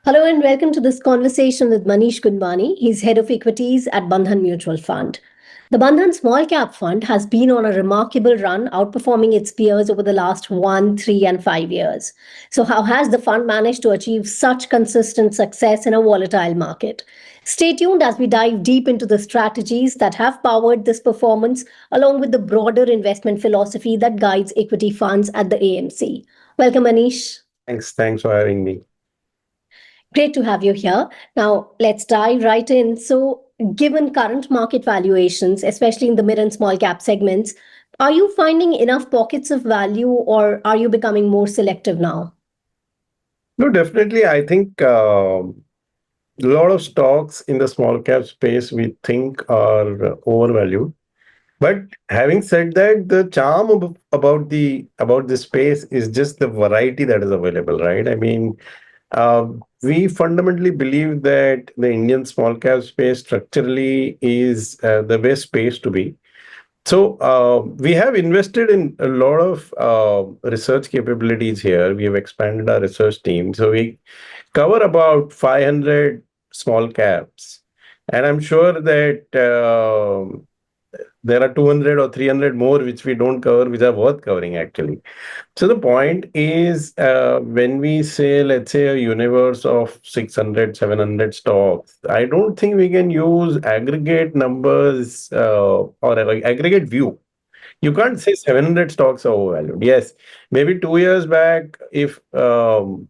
Hello and welcome to this conversation with Manish Gunwani. He's head of equities at Bandhan Mutual Fund. The Bandhan Small Cap Fund has been on a remarkable run, outperforming its peers over the last 1, 3, and 5 years. So, how has the fund managed to achieve such consistent success in a volatile market? Stay tuned as we dive deep into the strategies that have powered this performance, along with the broader investment philosophy that guides equity funds at the AMC. Welcome, Manish. Thanks for having me. Great to have you here. Now, let's dive right in. So, given current market valuations, especially in the mid and small cap segments, are you finding enough pockets of value or are you becoming more selective now? No, definitely. I think a lot of stocks in the small cap space we think are overvalued. But having said that, the charm about this space is just the variety that is available, right? I mean, we fundamentally believe that the Indian small cap space structurally is the best space to be. So we have invested in a lot of research capabilities here. We have expanded our research team. So we cover about 500 small caps. And I'm sure that there are 200 or 300 more which we don't cover, which are worth covering actually. So the point is, when we say, let's say, a universe of 600, 700 stocks, I don't think we can use aggregate numbers or like aggregate view. You can't say 700 stocks are overvalued. Yes, maybe 2 years back, if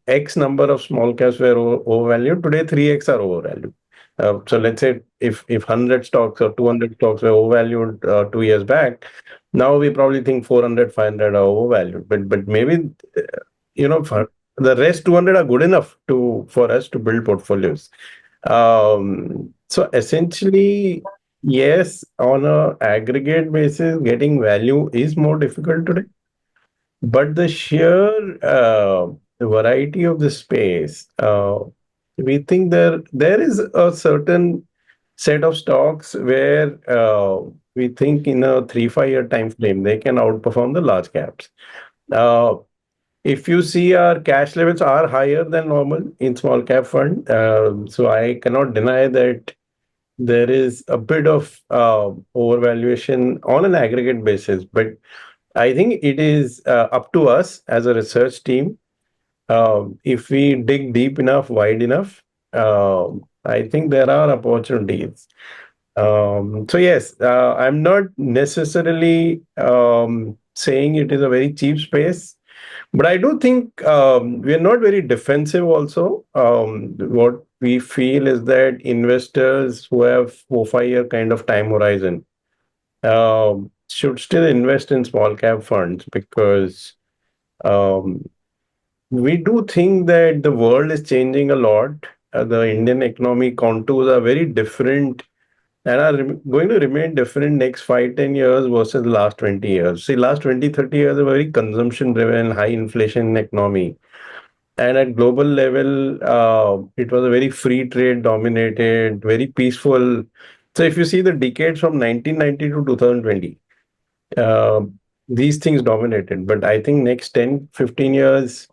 X number of small caps were overvalued, today 3X are overvalued. So let's say if 100 stocks or 200 stocks were overvalued 2 years back, now we probably think 400, 500 are overvalued. But maybe for the rest 200 are good enough for us to build portfolios. So essentially, yes, on a aggregate basis, getting value is more difficult today. But the sheer variety of the space, we think there is a certain set of stocks where we think in a 3-5 year time frame they can outperform the large caps. Uh, if you see, our cash levels are higher than normal in small cap fund, so I cannot deny that there is a bit of overvaluation on an aggregate basis. But I think it is up to us as a research team. If we dig deep enough, wide enough, I think there are opportunities. So yes, I'm not necessarily saying it is a very cheap space, but I do think we are not very defensive also. What we feel is that investors who have 4-5 year kind of time horizon should still invest in small cap funds because um, we do think that the world is changing a lot. The Indian economy contours are very different and are going to remain different next 5-10 years versus the last 20 years. See, last 20-30 years are very consumption driven, high inflation economy. And at global level, it was a very free trade dominated, very peaceful. So if you see the decades from 1990 to 2020, uh, these things dominated. But I think next 10-15 years,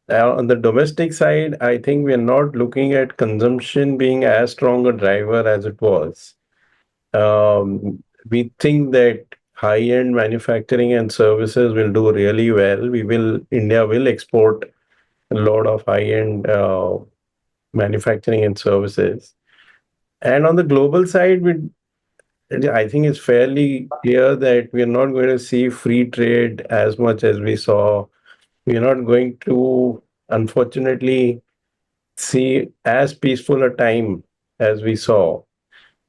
on the domestic side, I think we are not looking at consumption being as strong a driver as it was. We think that high-end manufacturing and services will do really well. India will export a lot of high-end manufacturing and services. And on the global side, I think it's fairly clear that we are not going to see free trade as much as we saw. We are not going to, unfortunately, see as peaceful a time as we saw.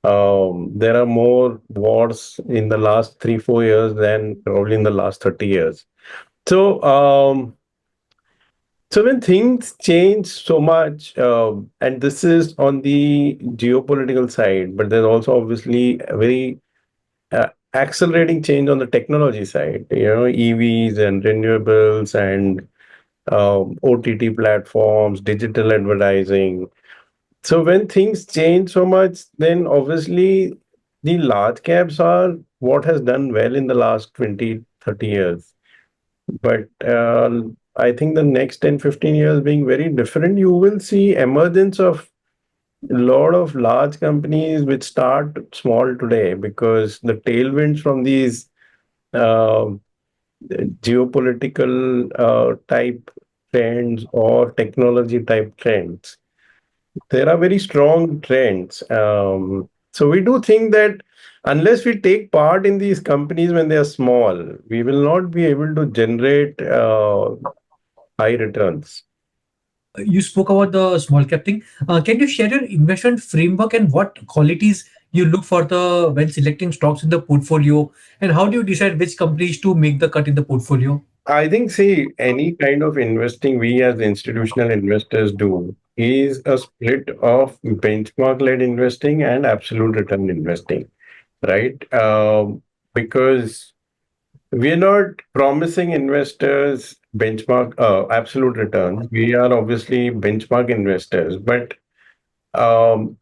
There are more wars in the last 3-4 years than probably in the last 30 years. So, so when things change so much, and this is on the geopolitical side, but there's also obviously a very accelerating change on the technology side. EVs and renewables and OTT platforms, digital advertising. So when things change so much, then obviously the large caps are what has done well in the last 20-30 years. But I think the next 10-15 years being very different, you will see emergence of a lot of large companies which start small today because the tailwinds from these uh, geopolitical type trends or technology type trends, there are very strong trends. So we do think that unless we take part in these companies when they are small, we will not be able to generate high returns. You spoke about the small cap thing. Can you share your investment framework and what qualities you look for the when selecting stocks in the portfolio, and how do you decide which companies to make the cut in the portfolio? I think, see, any kind of investing we as institutional investors do is a split of benchmark led investing and absolute return investing, right? Because we are not promising investors benchmark absolute returns. We are obviously benchmark investors, but um,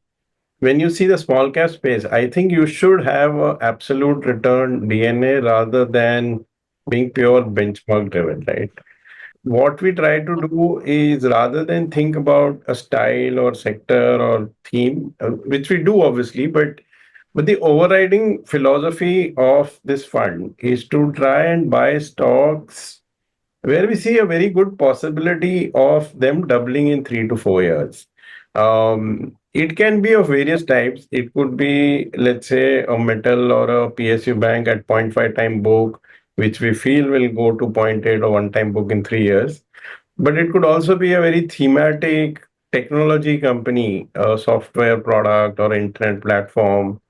when you see the small cap space, I think you should have a absolute return DNA rather than being pure benchmark driven, right? What we try to do is rather than think about a style or sector or theme, which we do obviously, but the overriding philosophy of this fund is to try and buy stocks where we see a very good possibility of them doubling in 3 to 4 years. It can be of various types. It could be, let's say, a metal or a PSU bank at 0.5 time book, which we feel will go to zero point 0.8 or 1 time book in 3 years. But it could also be a very thematic technology company, a software product or internet platform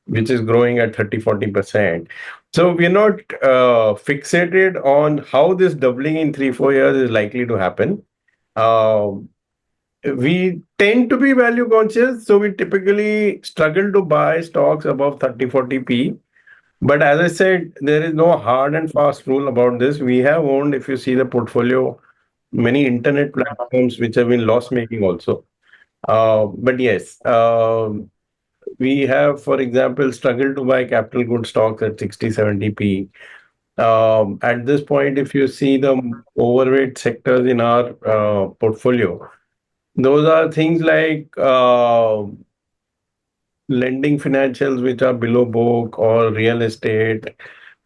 which is growing at 30-40%. So we're not fixated on how this doubling in 3-4 years is likely to happen. Uh, we tend to be value conscious, so we typically struggle to buy stocks above 30-40p. But as I said, there is no hard and fast rule about this. We have owned, if you see the portfolio, many internet platforms which have been loss making also. But yes, we have, for example, struggled to buy capital good stocks at 60-70p. At this point, if you see the overweight sectors in our portfolio, those are things like lending financials, which are below book, or real estate,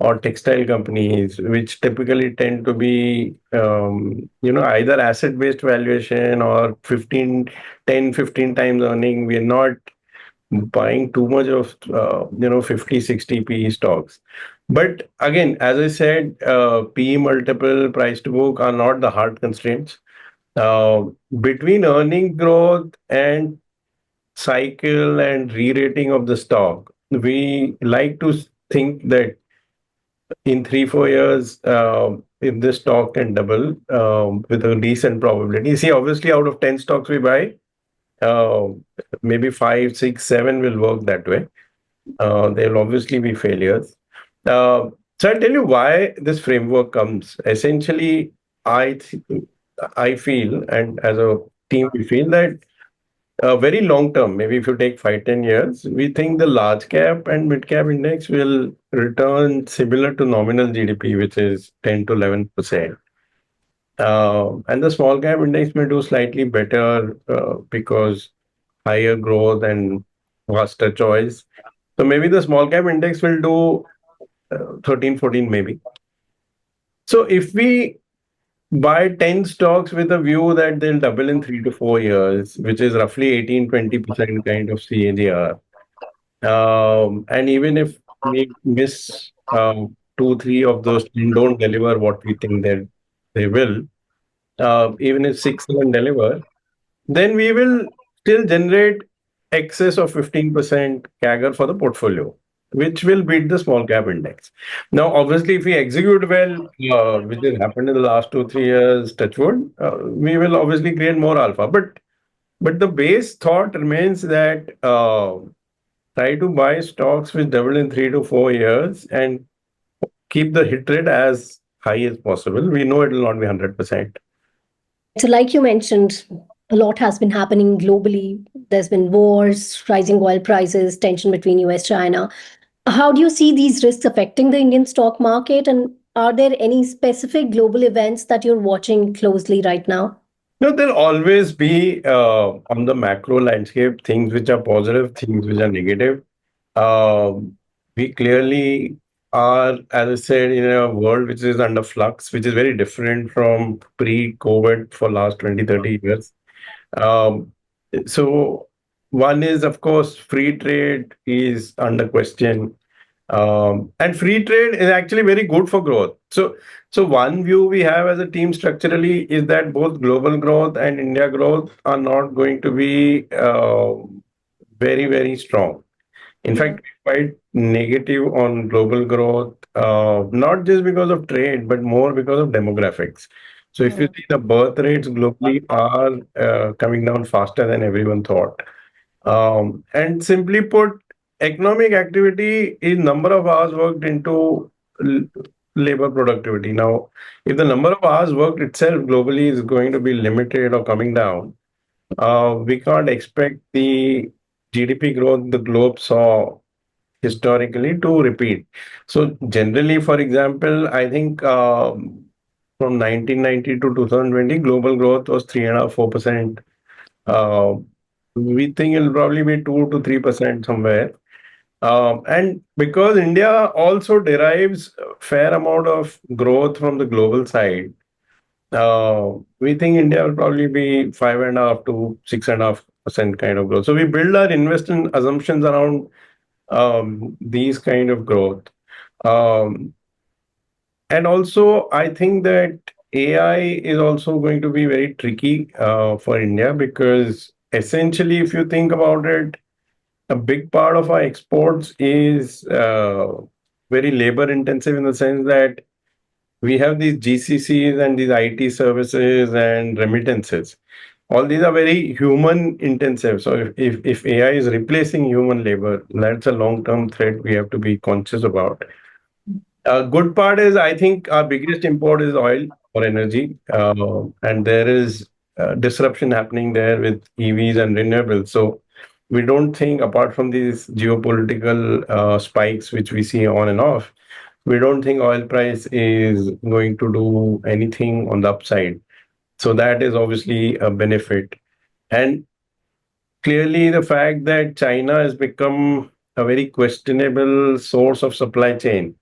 or textile companies, which typically tend to be, either asset based valuation or 10-15 times earning. We're not buying too much of 50-60 PE stocks. But again, as I said, PE multiple, price to book are not the hard constraints. uh, Between earning growth and cycle and re-rating of the stock, we like to think that in 3-4 years, if this stock can double with a decent probability. See, obviously, out of 10 stocks we buy, uh, maybe 5, 6, 7 will work that way. There will obviously be failures. So I'll tell you why this framework comes. Essentially, I feel, and as a team, we feel that very long term, maybe if you take 5-10 years, we think the large cap and mid cap index will return similar to nominal GDP, which is 10 to 11%. And the small cap index may do slightly better because higher growth and faster choice. So maybe the small cap index will do 13, 14 maybe. So if we buy 10 stocks with a view that they'll double in 3 to 4 years, which is roughly 18-20% kind of CAGR, and even if we miss 2, 3 of those and don't deliver what we think that they will, even if 6, 7 deliver, then we will still generate excess of 15% CAGR for the portfolio, which will beat the small cap index. Now, obviously, if we execute well, which has happened in the last 2, 3 years, touch wood, we will obviously create more alpha. But the base thought remains that try to buy stocks which double in 3 to 4 years and keep the hit rate as high as possible. We know it will not be 100%. So, like you mentioned, a lot has been happening globally. There's been wars, rising oil prices, tension between US, China. How do you see these risks affecting the Indian stock market? And Are there any specific global events that you're watching closely right now? No, there'll always be on the macro landscape things which are positive, things which are negative. We clearly are, as I said, in a world which is under flux, which is very different from pre-COVID for last 20, 30 years. Um, so one is, of course, free trade is under question. And free trade is actually very good for growth. So one view we have as a team structurally is that both global growth and India growth are not going to be very, very strong. In Mhm. fact, quite negative on global growth, not just because of trade, but more because of demographics. So if you Mhm. see the birth rates globally are coming down faster than everyone thought. And simply put, economic activity is number of hours worked into l- labor productivity. Now, if the number of hours worked itself globally is going to be limited or coming down, we can't expect the GDP growth the globe saw historically to repeat. So generally, for example, I think from 1990 to 2020, global growth was 3.5%, 4%. Uh, we think it'll probably be 2 to 3% somewhere. And because India also derives a fair amount of growth from the global side, we think India will probably be 5.5 to 6.5% kind of growth. So we build our investment assumptions around these kind of growth. Um, and also, I think that AI is also going to be very tricky for India because essentially, if you think about it, a big part of our exports is very labor intensive in the sense that we have these GCCs and these IT services and remittances. All these are very human intensive. So if AI is replacing human labor, that's a long term threat we have to be conscious about. Good part is I think our biggest import is oil or energy, and there is disruption happening there with EVs and renewables. So we don't think, apart from these geopolitical spikes which we see on and off, we don't think oil price is going to do anything on the upside. So that is obviously a benefit. And clearly, the fact that China has become a very questionable source of supply chain,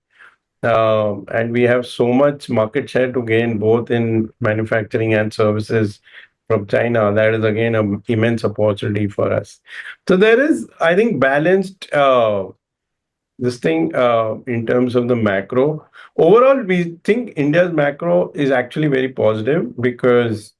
and we have so much market share to gain both in manufacturing and services from China. That is again an immense opportunity for us. So there is, I think, balanced this thing in terms of the macro. Overall, we think India's macro is actually very positive because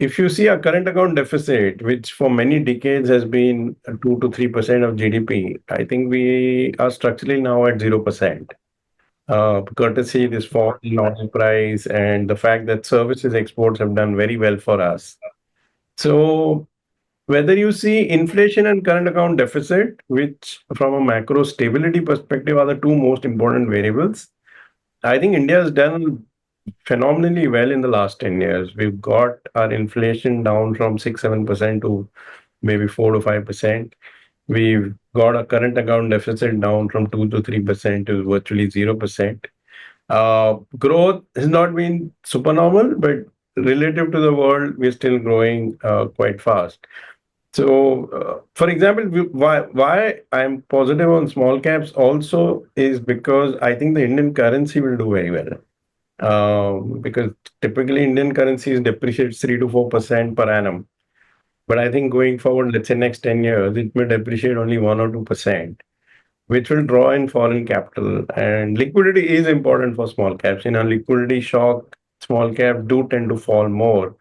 if you see our current account deficit, which for many decades has been 2 to 3% of GDP, I think we are structurally now at 0%. Courtesy this fall in oil price and the fact that services exports have done very well for us. So whether you see inflation and current account deficit, which from a macro stability perspective are the two most important variables, I think India has done phenomenally well in the last 10 years. We've got our inflation down from 6, 7% to maybe 4 to 5%. We've got a current account deficit down from 2 to 3% to virtually 0%. Growth has not been supernormal, but relative to the world, we're still growing quite fast. So, for example, why I'm positive on small caps also is because I think the Indian currency will do very well. Because typically Indian currencies depreciates 3 to 4% per annum. But I think going forward, let's say next 10 years, it may depreciate only 1 or 2%, which will draw in foreign capital. And liquidity is important for small caps. In a liquidity shock, small caps do tend to fall more.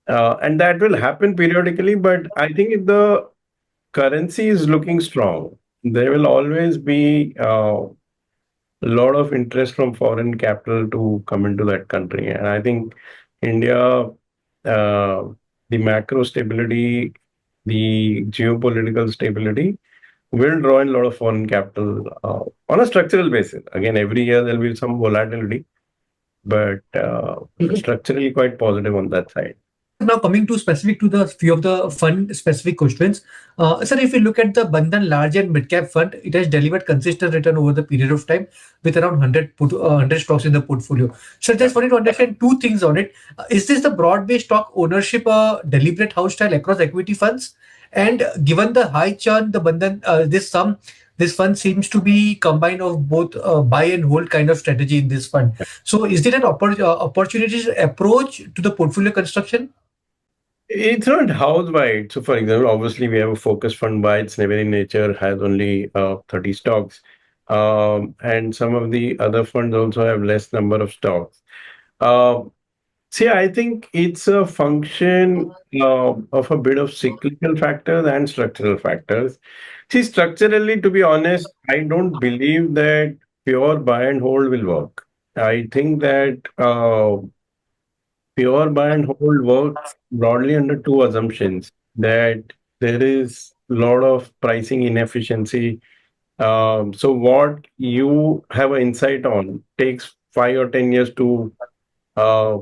And that will happen periodically. But I think if the currency is looking strong, there will always be a lot of interest from foreign capital to come into that country. And I think India, the macro stability, the geopolitical stability will draw in a lot of foreign capital on a structural basis. Again, every year there will be some volatility, but structurally quite positive on that side. now coming to specific to the few of the fund specific questions. Sir, if you look at the Bandhan Large and Mid Cap Fund, it has delivered consistent return over the period of time with around 100 stocks in the portfolio. So just wanted to understand two things on it. Is this the broad-based stock ownership deliberate house style across equity funds? And given the high churn, the Bandhan, this fund seems to be combined of both buy and hold kind of strategy in this fund. So is it an opportunity approach to the portfolio construction? It's not house wide. So, for example, obviously we have a focus fund by its very nature has only 30 stocks, and some of the other funds also have less number of stocks. Uh, See, I think it's a function of a bit of cyclical factors and structural factors. See, structurally, to be honest, I don't believe that pure buy and hold will work. I think that pure buy and hold works broadly under two assumptions that there is a lot of pricing inefficiency. So, what you have an insight on takes 5 or 10 years to uh,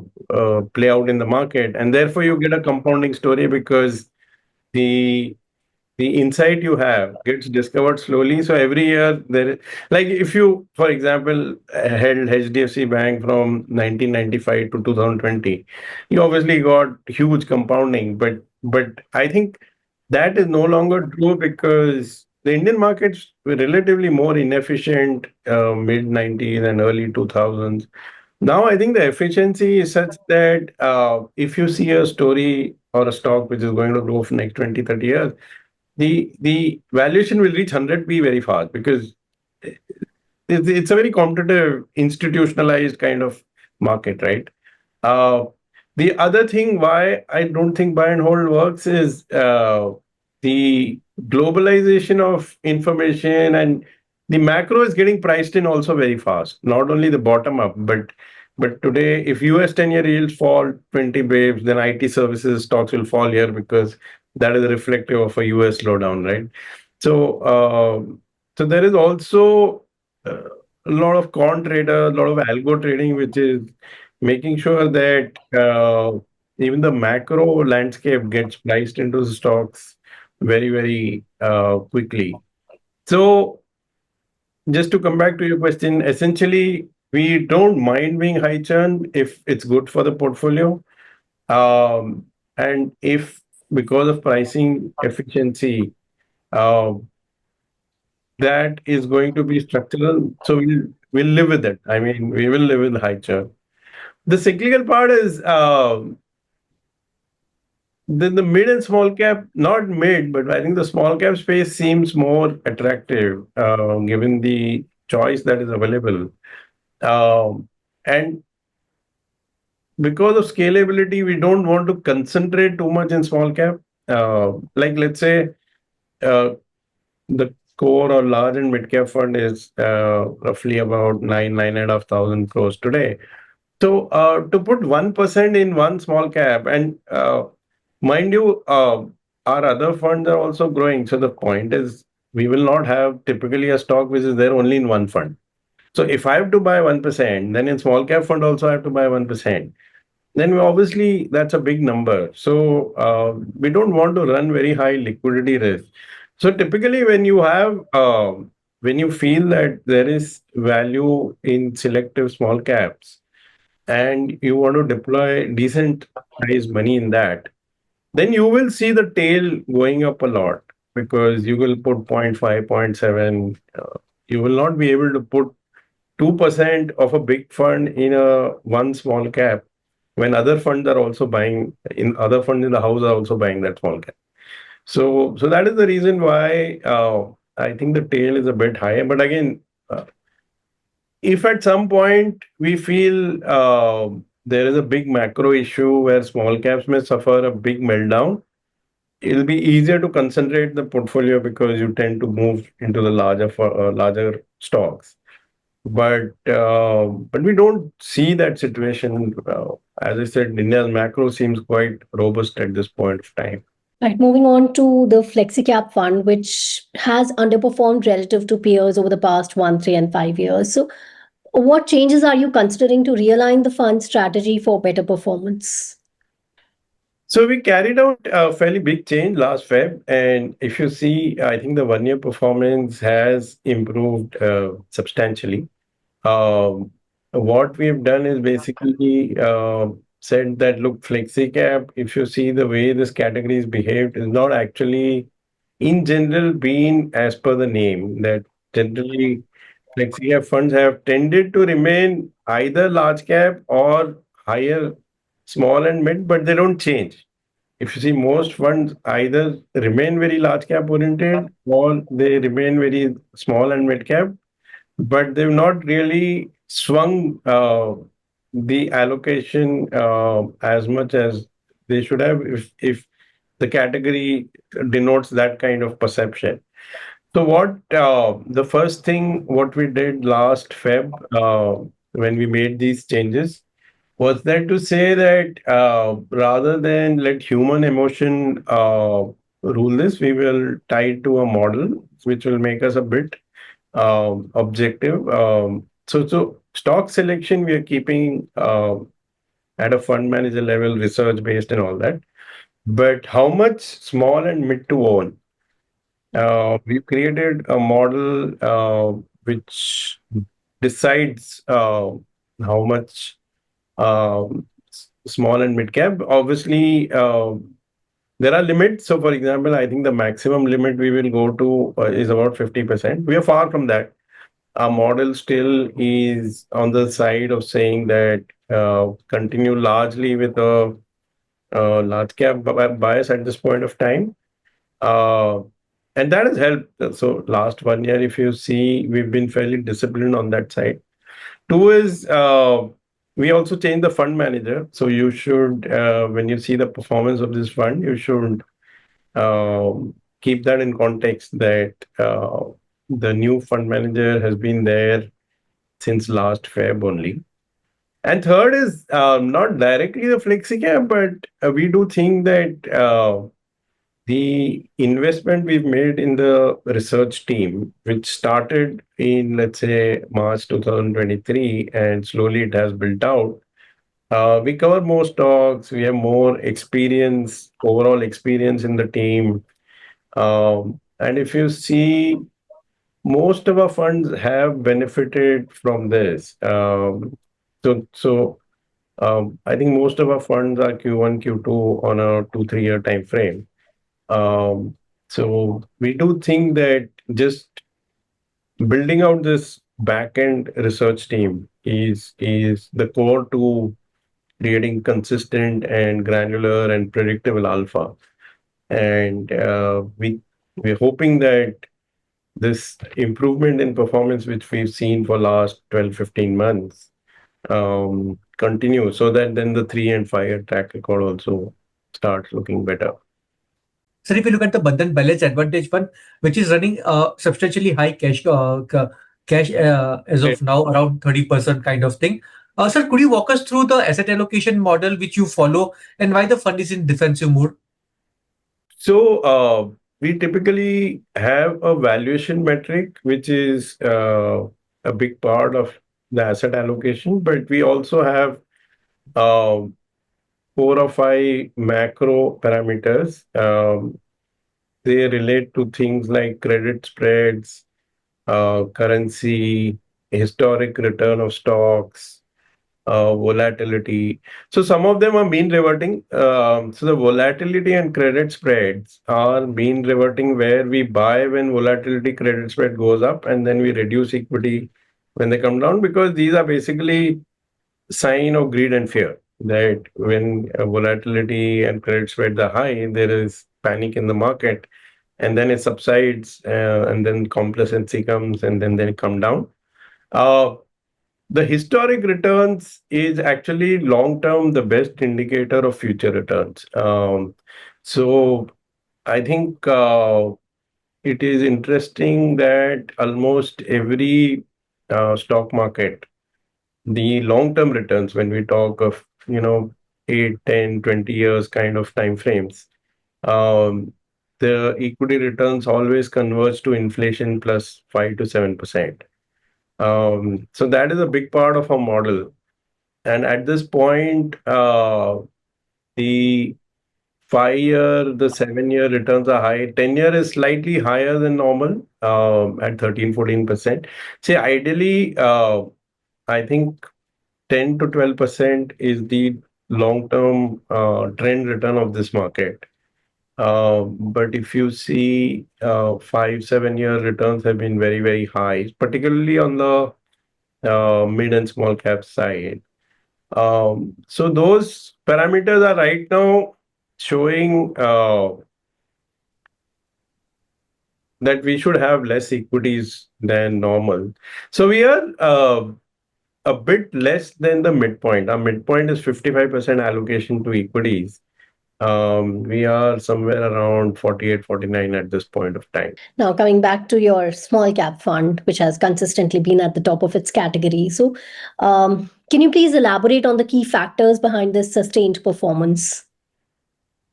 play out in the market, and therefore you get a compounding story because the the insight you have gets discovered slowly. So every year there, like if you, for example, held HDFC Bank from 1995 to 2020, you obviously got huge compounding. But I think that is no longer true because the Indian markets were relatively more inefficient mid 90s and early 2000s. Now, I think the efficiency is such that if you see a story or a stock which is going to grow for next 20, 30 years, the valuation will reach 100p very fast because it's a very competitive, institutionalized kind of market, right? Uh, the other thing why I don't think buy and hold works is the globalization of information and the macro is getting priced in also very fast. Not only the bottom up, but today if US 10-year yields fall 20 babes, then IT services stocks will fall here because that is reflective of a US slowdown, right? So so there is also a lot of con trader, a lot of algo trading, which is making sure that even the macro landscape gets priced into the stocks very, very quickly. So, just to come back to your question, essentially, we don't mind being high churn if it's good for the portfolio. And if because of pricing efficiency, uh, that is going to be structural, so we'll live with it. I mean, we will live with high churn. The cyclical part is then the mid and small cap, not mid, but I think the small cap space seems more attractive given the choice that is available. And because of scalability, we don't want to concentrate too much in small cap. Like let's say the core or large and mid cap fund is roughly about 9,500 crores today. So to put 1% in one small cap, and mind you, our other funds are also growing. So the point is, we will not have typically a stock which is there only in one fund. So if I have to buy 1%, then in small cap fund also I have to buy 1%. Then we obviously that's a big number. So we don't want to run very high liquidity risk. So typically when you feel that there is value in selective small caps, and you want to deploy decent size money in that, then you will see the tail going up a lot because you will put 0.5, 0.7. You will not be able to put 2% of a big fund in a one small cap when other funds are also buying, in other funds in the house are also buying that small cap. So that is the reason why I think the tail is a bit higher. But again, if at some point we feel there is a big macro issue where small caps may suffer a big meltdown, it'll be easier to concentrate the portfolio because you tend to move into the larger stocks. But we don't see that situation. As I said, India's macro seems quite robust at this point of time. Right, moving on to the FlexiCap Fund, which has underperformed relative to peers over the past 1, 3, and 5 years. So, what changes are you considering to realign the fund strategy for better performance? So we carried out a fairly big change last Feb, and if you see, I think the 1 year performance has improved substantially. Um, what we've done is basically said that look, FlexiCap, if you see the way this category is behaved, is not actually in general been as per the name. That generally FlexiCap funds have tended to remain either large cap or higher small and mid, but they don't change. If you see, most funds either remain very large cap oriented or they remain very small and mid cap, but they've not really swung the allocation as much as they should have if the category denotes that kind of perception. So what the first thing what we did last Feb when we made these changes was that to say that rather than let human emotion rule this, we will tie it to a model which will make us a bit objective. So stock selection we are keeping at a fund manager level, research based and all that. But how much small and mid to own? We've created a model which decides how much small and mid cap. Obviously, there are limits. So, for example, I think the maximum limit we will go to is about 50%. We are far from that. Our model still is on the side of saying that continue largely with a large cap bias at this point of time. Uh, and that has helped. So last 1 year, if you see, we've been fairly disciplined on that side. Two is we also changed the fund manager. So you should, when you see the performance of this fund, you should keep that in context that the new fund manager has been there since last Feb only. And third is not directly the FlexiCap, but we do think that the investment we've made in the research team, which started in, let's say, March 2023, and slowly it has built out. We cover more stocks, we have more experience, overall experience in the team. And if you see, most of our funds have benefited from this. So I think most of our funds are Q1, Q2 on a 2, 3 year time frame. So we do think that just building out this back end research team is the core to creating consistent and granular and predictable alpha. And we're hoping that this improvement in performance, which we've seen for last 12, 15 months, continue so that then the 3 and 5 year track record also starts looking better. Sir, if you look at the Bandhan Balanced Advantage Fund, which is running substantially high cash as of now, around 30% kind of thing. Sir, could you walk us through the asset allocation model which you follow and why the fund is in defensive mode? So we typically have a valuation metric, which is a big part of the asset allocation, but we also have uh, 4 or 5 macro parameters. They relate to things like credit spreads, currency, historic return of stocks, volatility. So some of them are mean reverting. So the volatility and credit spreads are mean reverting, where we buy when volatility credit spread goes up, and then we reduce equity when they come down, because these are basically sign of greed and fear. That when volatility and credit spreads are high, there is panic in the market, and then it subsides, and then complacency comes, and then they come down. Uh, the historic returns is actually long term the best indicator of future returns. So I think it is interesting that almost every stock market, the long term returns, when we talk of 8, 10, 20 years kind of time frames, um, the equity returns always converge to inflation plus 5 to 7%. So that is a big part of our model. And at this point, the 5 year, the 7 year returns are high. 10 year is slightly higher than normal, at 13-14%. See, ideally, I think 10 to 12% is the long-term trend return of this market. But if you see 5-7 year returns have been very, very high, particularly on the mid and small cap side. So those parameters are right now showing that we should have less equities than normal. So we are a bit less than the midpoint. Our midpoint is 55% allocation to equities. We are somewhere around 48-49 at this point of time. Now, coming back to your small cap fund, which has consistently been at the top of its category. So, can you please elaborate on the key factors behind this sustained performance?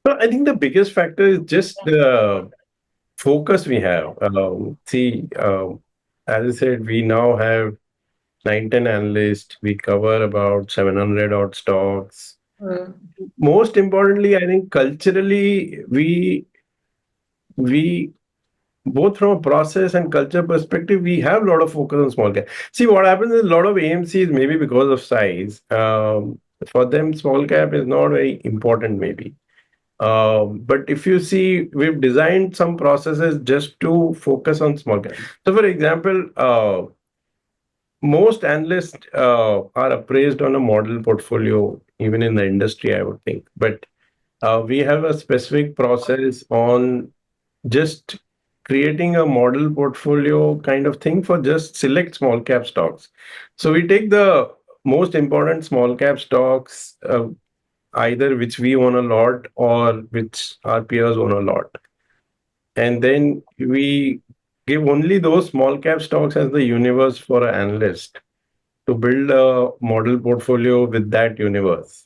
So I think the biggest factor is just the focus we have. As I said, we now have 9-10 analysts. We cover about 700 odd stocks. Most importantly, I think culturally, we both from a process and culture perspective, we have a lot of focus on small cap. See, what happens is a lot of AMCs, maybe because of size, for them, small cap is not very important, maybe. But if you see, we've designed some processes just to focus on small cap. So, for example, most analysts are appraised on a model portfolio, even in the industry, I would think. But we have a specific process on just creating a model portfolio kind of thing for just select small cap stocks. So we take the most important small cap stocks, either which we own a lot or which our peers own a lot. And then we give only those small cap stocks as the universe for an analyst to build a model portfolio with that universe.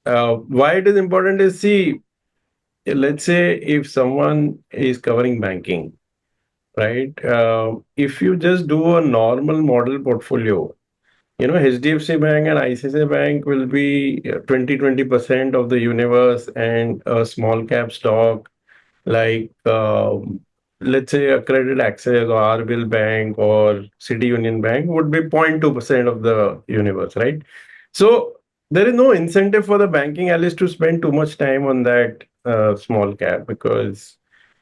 Why it is important is, see, let's say if someone is covering banking, right? If you just do a normal model portfolio, HDFC Bank and ICICI Bank will be 20% of the universe, and a small cap stock like, let's say, Accredited Access or RBL Bank or City Union Bank would be 0.2% of the universe, right? So there is no incentive for the banking analyst to spend too much time on that small cap, because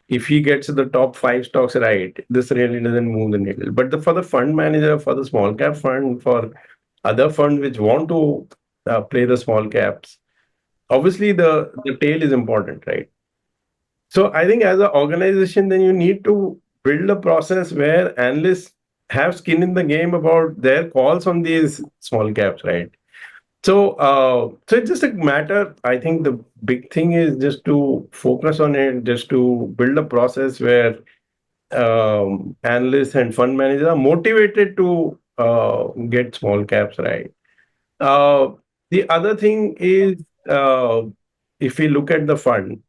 if he gets the top 5 stocks right, this really doesn't move the needle. But for the fund manager, for the small cap fund, for other funds which want to play the small caps, obviously the tail is important, right? So I think as an organization, then you need to build a process where analysts have skin in the game about their calls on these small caps, right? So it's just a matter. I think the big thing is just to focus on it, just to build a process where analysts and fund managers are motivated to get small caps right. The other thing is, if we look at the fund,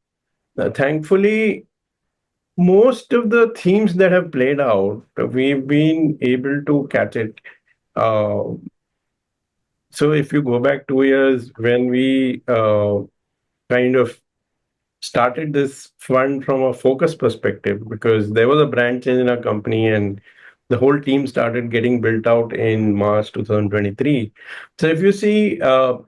thankfully, most of the themes that have played out, we've been able to catch it. So if you go back 2 years, when we kind of started this fund from a focus perspective, because there was a brand change in our company and the whole team started getting built out in March 2023. So if you see,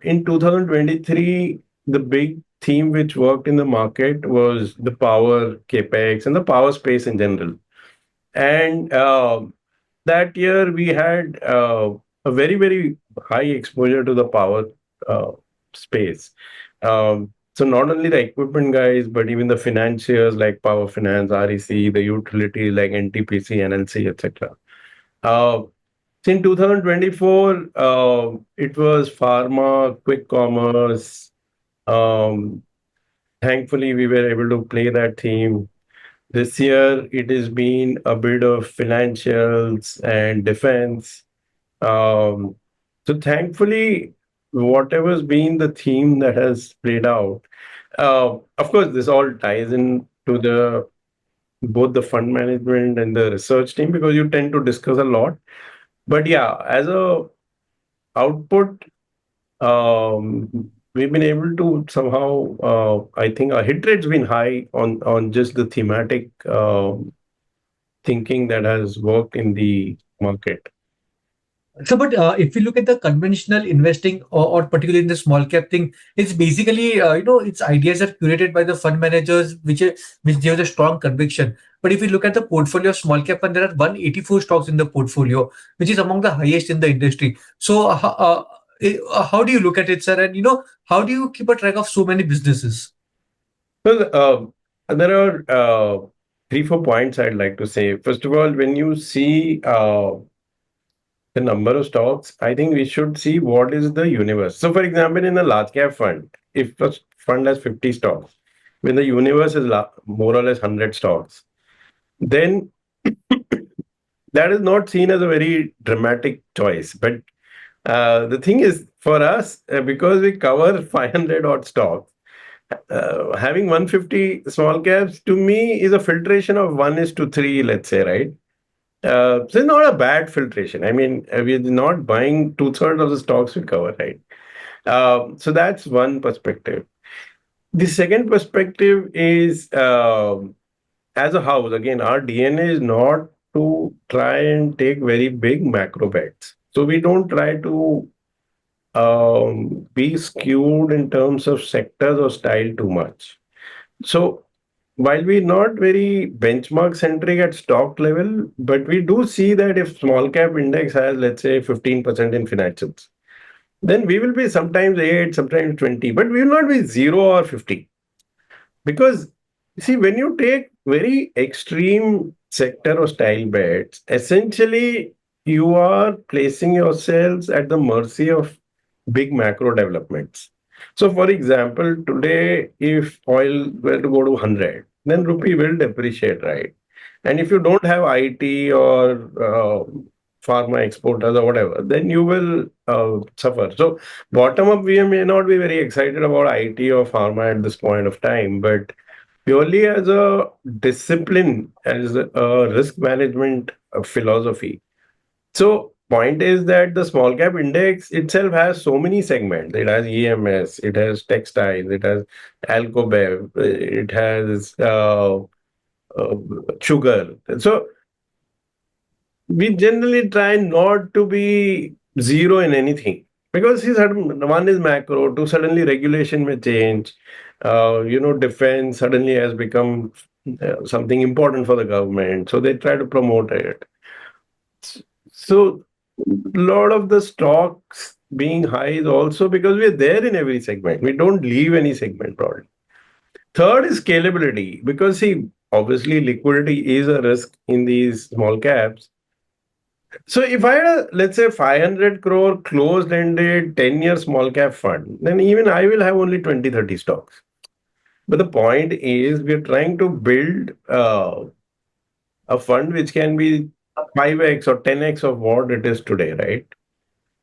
in 2023, the big theme which worked in the market was the power capex and the power space in general. And that year we had a very, very high exposure to the power space. So not only the equipment guys, but even the financiers like Power Finance, REC, the utilities like NTPC, NLC, etc. In 2024, it was pharma, quick commerce. Thankfully, we were able to play that theme. This year, it has been a bit of financials and defense. So thankfully, whatever's been the theme that has played out, of course, this all ties in to both the fund management and the research team, because you tend to discuss a lot. But yeah, as a output, we've been able to somehow, I think our hit rate's been high on just the thematic thinking that has worked in the market. So, but if you look at the conventional investing, or particularly in the small cap thing, it's basically its ideas are curated by the fund managers, which give a strong conviction. But if you look at the portfolio of small cap fund, there are 184 stocks in the portfolio, which is among the highest in the industry. So, how do you look at it, sir? And how do you keep a track of so many businesses? Well, there are 3, 4 points I'd like to say. First of all, when you see the number of stocks, I think we should see what is the universe. So, for example, in a large cap fund, if a fund has 50 stocks, when the universe is more or less 100 stocks, then that is not seen as a very dramatic choice. But the thing is, for us, because we cover 500 odd stocks, having 150 small caps to me is a filtration of 1:3, let's say, right? So it's not a bad filtration. I mean, we're not buying 2/3 of the stocks we cover, right? So that's one perspective. The second perspective is as a house, again, our DNA is not to try and take very big macro bets. So we don't try to be skewed in terms of sectors or style too much. So while we're not very benchmark centric at stock level, but we do see that if small cap index has, let's say, 15% in financials, then we will be sometimes 8, sometimes 20, but we will not be 0 or 50. Because, see, when you take very extreme sector or style bets, essentially you are placing yourselves at the mercy of big macro developments. So, for example, today, if oil were to go to 100, then rupee will depreciate, right? And if you don't have IT or pharma exporters or whatever, then you will suffer. So, bottom up, we may not be very excited about IT or pharma at this point of time, but purely as a discipline, as a risk management philosophy. So, point is that the small cap index itself has so many segments. It has EMS, it has textiles, it has alcobev, it has uh, sugar. So we generally try not to be zero in anything because see, one is macro, two suddenly regulation may change. Defense suddenly has become something important for the government, so they try to promote it. So a lot of the stocks being high is also because we're there in every segment. We don't leave any segment broadly. Third is scalability because see, obviously liquidity is a risk in these small caps. So if I had a, let's say 500 crore closed-ended 10-year small cap fund, then even I will have only 20, 30 stocks. But the point is we're trying to build a fund which can be 5x or 10x of what it is today, right?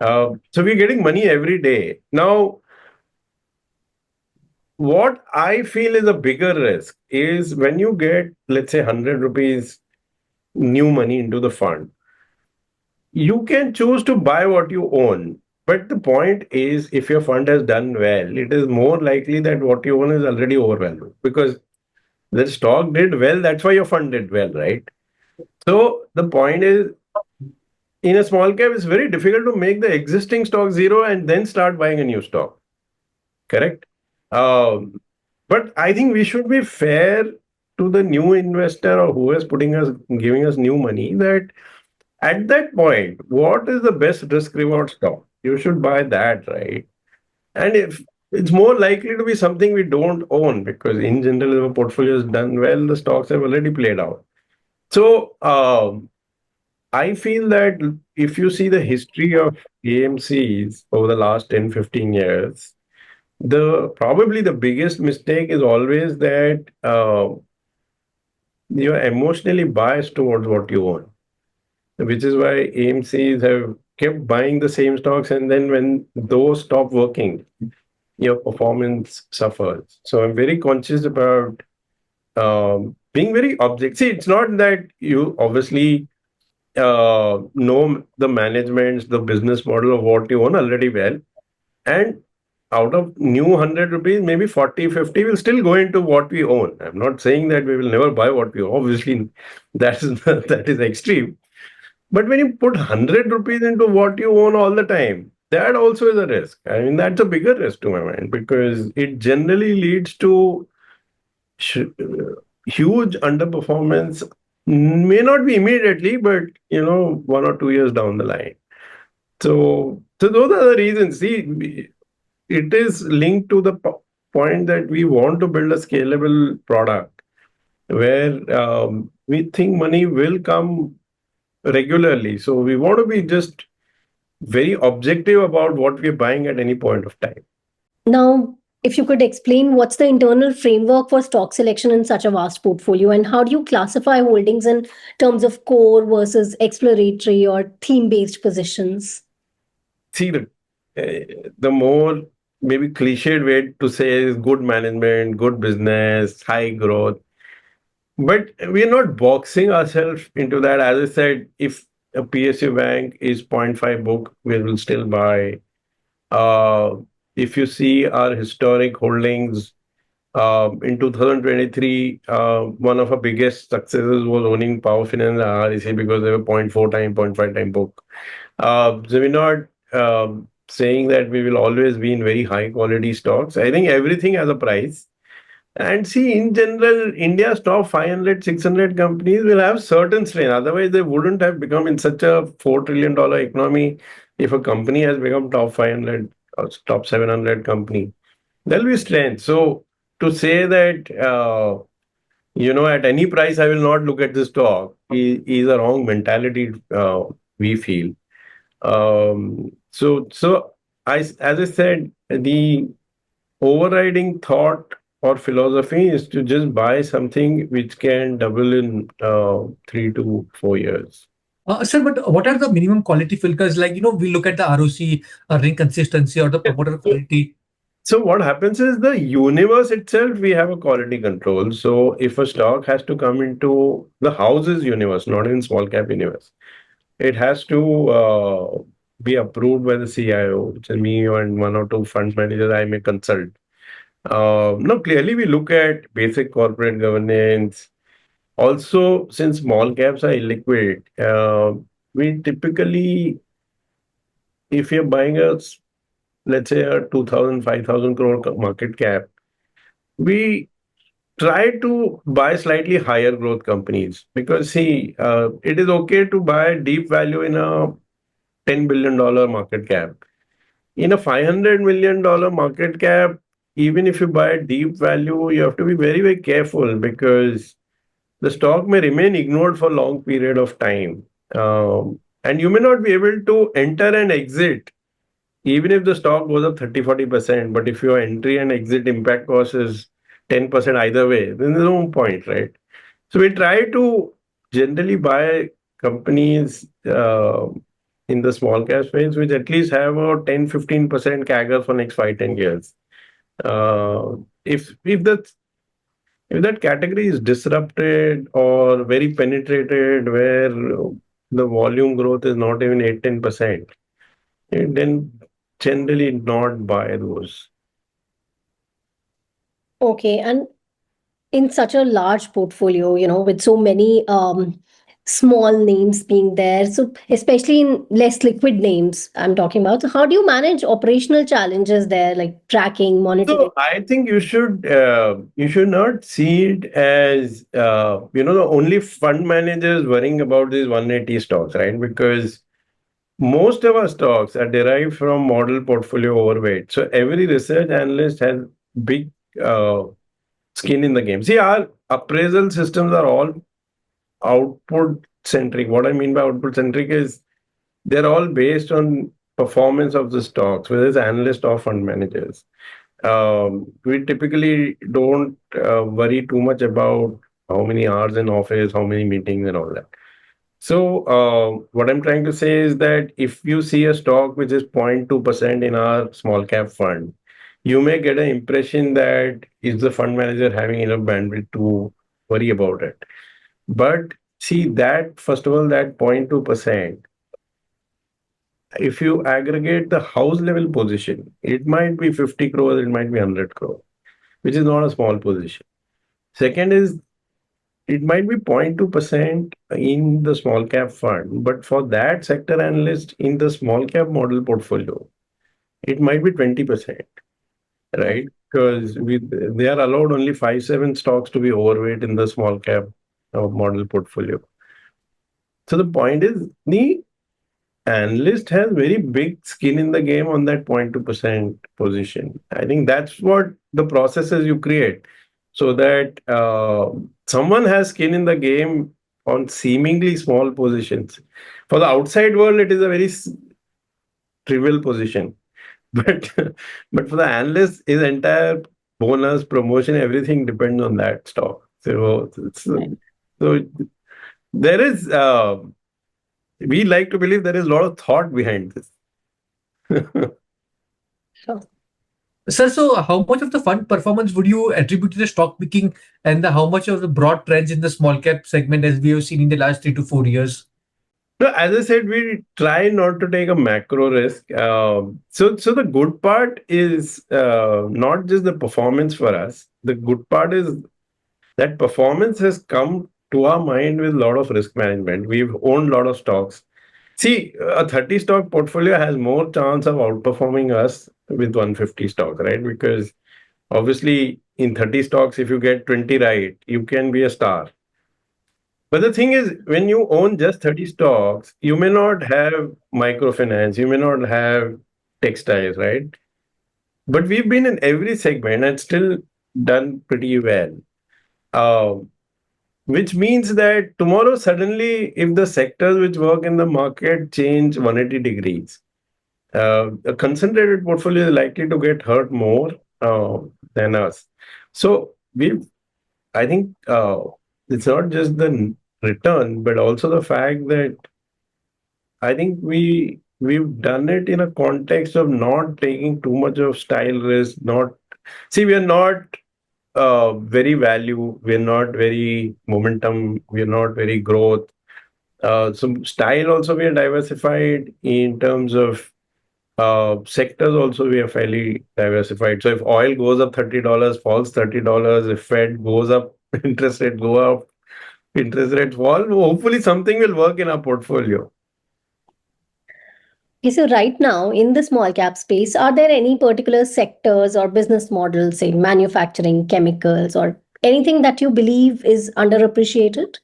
So we're getting money every day. Now, what I feel is a bigger risk is when you get, let's say, 100 rupees new money into the fund, you can choose to buy what you own. But the point is, if your fund has done well, it is more likely that what you own is already overvalued because the stock did well. That's why your fund did well, right? So the point is, in a small cap, it's very difficult to make the existing stock zero and then start buying a new stock. Correct? Um, but I think we should be fair to the new investor or who is giving us new money that at that point, what is the best risk reward stock? You should buy that, right? And if it's more likely to be something we don't own because in general, if a portfolio is done well, the stocks have already played out. So I feel that if you see the history of AMCs over the last 10, 15 years, probably the biggest mistake is always that you're emotionally biased towards what you own, which is why AMCs have kept buying the same stocks, and then when those stop working, your performance suffers. So I'm very conscious about being very objective. See, it's not that you obviously know the management, the business model of what you own already well, and out of new 100 rupees, maybe 40, 50 will still go into what we own. I'm not saying that we will never buy what we own. Obviously, that is that is extreme. But when you put 100 rupees into what you own all the time, that also is a risk. I mean, that's a bigger risk to my mind because it generally leads to huge underperformance. May not be immediately, but 1 or 2 years down the line. So those are the reasons. See, it is linked to the point that we want to build a scalable product where we think money will come regularly. So we want to be just very objective about what we're buying at any point of time. Now, if you could explain what's the internal framework for stock selection in such a vast portfolio, and how do you classify holdings in terms of core versus exploratory or theme-based positions? See, the more maybe cliched way to say is good management, good business, high growth. But we're not boxing ourselves into that. As I said, if a PSU bank is zero point 0.5 book, we will still buy. Uh, if you see our historic holdings, in 2023, one of our biggest successes was owning Power Finance and REC because they were 0.4 time, 0.5 time book. So we're not saying that we will always be in very high quality stocks. I think everything has a price. And see, in general, India's top 500, 600 companies will have certain strain. Otherwise, they wouldn't have become in such a $4 trillion economy. If a company has become top 500 or top 700 company, there'll be strength. So to say that, at any price, I will not look at the stock is a wrong mentality, we feel. So as I said, the overriding thought or philosophy is to just buy something which can double in 3 to 4 years. Sir, but what are the minimum quality filters? Like, we look at the ROC, ring consistency, or the promoter quality. So what happens is the universe itself, we have a quality control. So if a stock has to come into the house's universe, not in small cap universe, it has to be approved by the CIO, which is me and 1 or 2 fund managers I may consult. No, clearly we look at basic corporate governance. Also, since small caps are illiquid, we typically, if you're buying let's say a 2,000, 5,000 crore market cap, we try to buy slightly higher growth companies because see, it is okay to buy deep value in a $10 billion market cap. In a $500 million market cap, even if you buy deep value, you have to be very, very careful because the stock may remain ignored for a long period of time. And you may not be able to enter and exit even if the stock goes up 30, 40%. But if your entry and exit impact cost is 10% either way, then there's no point, right? So we try to generally buy companies in the small cap space which at least have a 10-15% CAGR for next 5-10 years. If that category is disrupted or very penetrated, where the volume growth is not even 8-10%, then generally not buy those. Okay, and in such a large portfolio, with so many small names being there, so especially in less liquid names I'm talking about, so how do you manage operational challenges there, like tracking, monitoring? So I think you should not see it as the only fund managers worrying about these 180 stocks, right? Because most of our stocks are derived from model portfolio overweight. So every research analyst has big skin in the game. See, our appraisal systems are all output centric. What I mean by output centric is they're all based on performance of the stocks, whether it's analyst or fund managers. We typically don't worry too much about how many hours in office, how many meetings, and all that. So, what I'm trying to say is that if you see a stock which is 0.2% in our small cap fund, you may get an impression that is the fund manager having enough bandwidth to worry about it. But see that, first of all, that 0.2%, if you aggregate the house level position, it might be 50 crores, it might be 100 crores, which is not a small position. Second is, it might be 0.2% in the small cap fund, but for that sector analyst in the small cap model portfolio, it might be 20%, right? Because they are allowed only 5-7 stocks to be overweight in the small cap model portfolio. So the point is, the analyst has very big skin in the game on that 0.2% position. I think that's what the processes you create, so that someone has skin in the game on seemingly small positions. For the outside world, it is a very trivial position, but but for the analyst, his entire bonus, promotion, everything depends on that stock. So there is. We like to believe there is a lot of thought behind this. Sure. Sir, so how much of the fund performance would you attribute to the stock picking, and how much of the broad trends in the small cap segment as we have seen in the last 3 to 4 years? No, as I said, we try not to take a macro risk. So the good part is not just the performance for us. The good part is that performance has come to our mind with a lot of risk management. We've owned a lot of stocks. See, a 30 stock portfolio has more chance of outperforming us with 150 stock, right? Because obviously, in 30 stocks, if you get 20 right, you can be a star. But the thing is, when you own just 30 stocks, you may not have microfinance, you may not have textiles, right? But we've been in every segment and still done pretty well. Which means that tomorrow, suddenly, if the sectors which work in the market change 180 degrees, a concentrated portfolio is likely to get hurt more than us. So I think it's not just the return, but also the fact that I think we've done it in a context of not taking too much of style risk. Not see, we are not very value. We're not very momentum. We're not very growth. So style also we are diversified in terms of sectors also we are fairly diversified. So if oil goes up $30, falls $30. If Fed goes up, interest rate go up, interest rate fall. Hopefully something will work in our portfolio. Okay, so right now in the small cap space, are there any particular sectors or business models, say manufacturing, chemicals, or anything that you believe is underappreciated?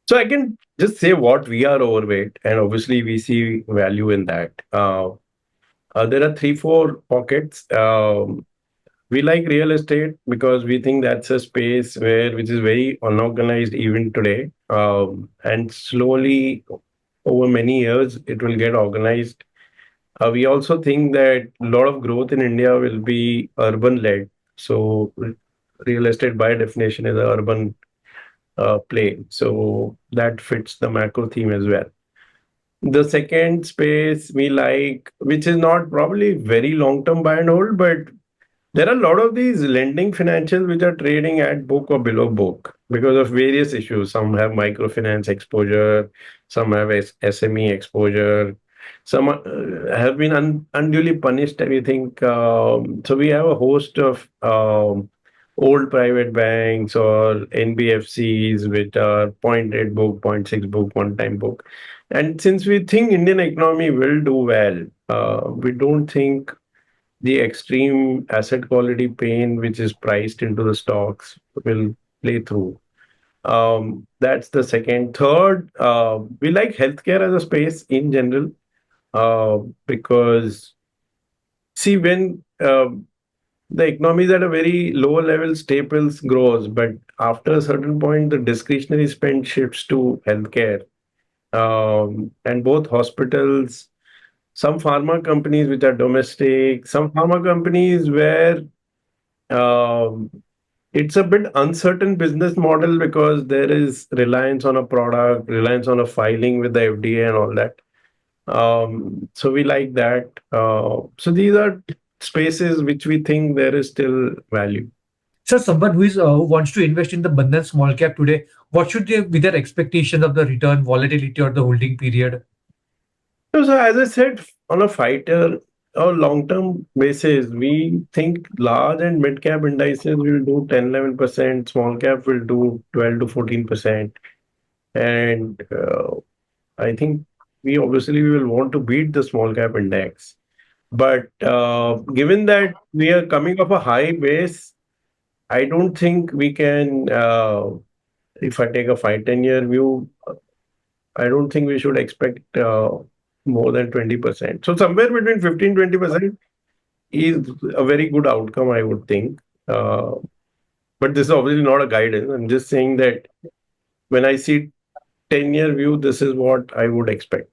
So I can just say what we are overweight, and obviously we see value in that. There are 3-4 pockets. We like real estate because we think that's a space which is very unorganized even today, and slowly over many years it will get organized. We also think that a lot of growth in India will be urban led. So real estate by definition is an urban play. So that fits the macro theme as well. The second space we like, which is not probably very long term buy and hold, but there are a lot of these lending financials which are trading at book or below book because of various issues. Some have microfinance exposure, some have SME exposure, some have been unduly punished, we think. So we have a host of old private banks or NBFCs which are 0.8 book, 0.6 book, one time book. And since we think Indian economy will do well, we don't think the extreme asset quality pain which is priced into the stocks will play through. That's the second. Third, we like healthcare as a space in general because see when the economy is at a very low level, staples grows, but after a certain point, the discretionary spend shifts to healthcare, and both hospitals, some pharma companies which are domestic, some pharma companies where um, it's a bit uncertain business model because there is reliance on a product, reliance on a filing with the FDA and all that. So we like that. So these are spaces which we think there is still value. Sir, someone who wants to invest in the Bandhan small cap today, what should be their expectation of the return, volatility, or the holding period? So as I said, on a fighter or long-term basis, we think large and mid-cap indices will do 10-11%, small cap will do 12 to 14%. And I think we obviously will want to beat the small cap index. But given that we are coming off a high base, I don't think we can, if I take a 5-10 year view, I don't think we should expect more than 20%. So somewhere between 15-20% is a very good outcome, I would think. But this is obviously not a guidance. I'm just saying that when I see 10-year view, this is what I would expect.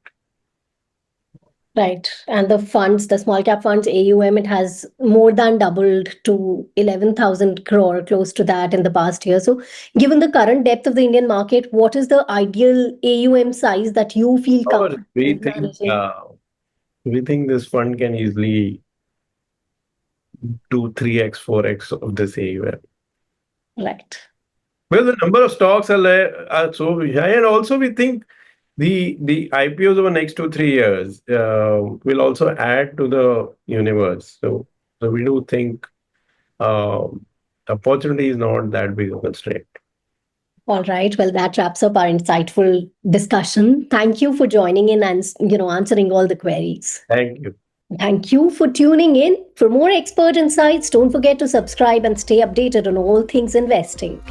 Right. And the funds, the small cap funds, AUM, it has more than doubled to 11,000 crore, close to that in the past year. So given the current depth of the Indian market, what is the ideal AUM size that you feel comfortable managing? We think this fund can easily do 3x, 4x of this AUM. Right. Well, the number of stocks are so high, and also we think the IPOs over next 2-3 years will also add to the universe. So we do think opportunity is not that big of a constraint. All right. Well, that wraps up our insightful discussion. Thank you for joining in and answering all the queries. Thank you. Thank you for tuning in. For more expert insights, don't forget to subscribe and stay updated on all things investing.